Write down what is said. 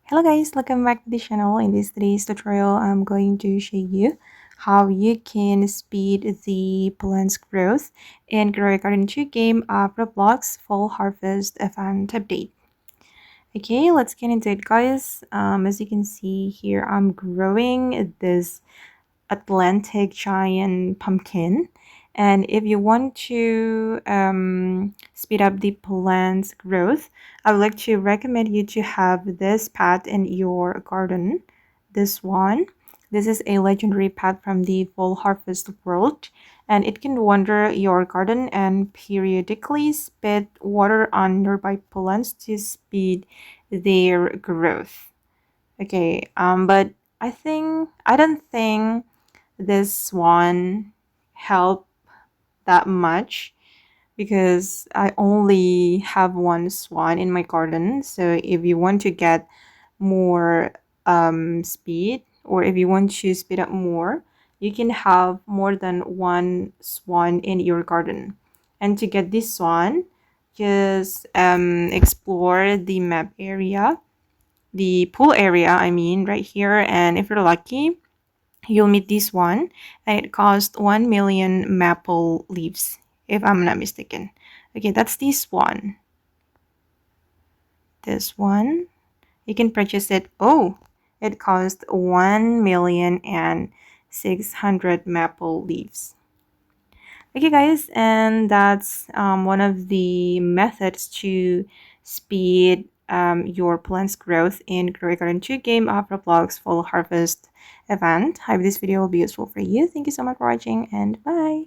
Hello guys, welcome back to the channel. In today's tutorial, I'm going to show you how you can speed the plant's growth in Grow Garden 2 game of Roblox Fall Harvest Event Update. Okay, let's get into it guys. As you can see here, I'm growing this Atlantic giant pumpkin. And if you want to speed up the plant's growth, I would like to recommend you to have this pet in your garden. This one. This is a legendary pet from the Fall Harvest world, and it can wander your garden and periodically spit water on nearby plants to speed their growth. Okay, but I don't think this one help that much because I only have one swan in my garden. So if you want to get more speed, or if you want to speed up more, you can have more than one swan in your garden. And to get this swan, just explore the map area, the pool area, I mean, right here. And if you're lucky, you'll meet this one, and it costs 1 million maple leaves, if I'm not mistaken. Okay, that's this one. This one. You can purchase it. Oh, it costs 1,600,000 maple leaves. Okay, guys, and that's one of the methods to speed your plant's growth in Grow Garden 2 game of Roblox Fall Harvest event. I hope this video will be useful for you. Thank you so much for watching, and bye.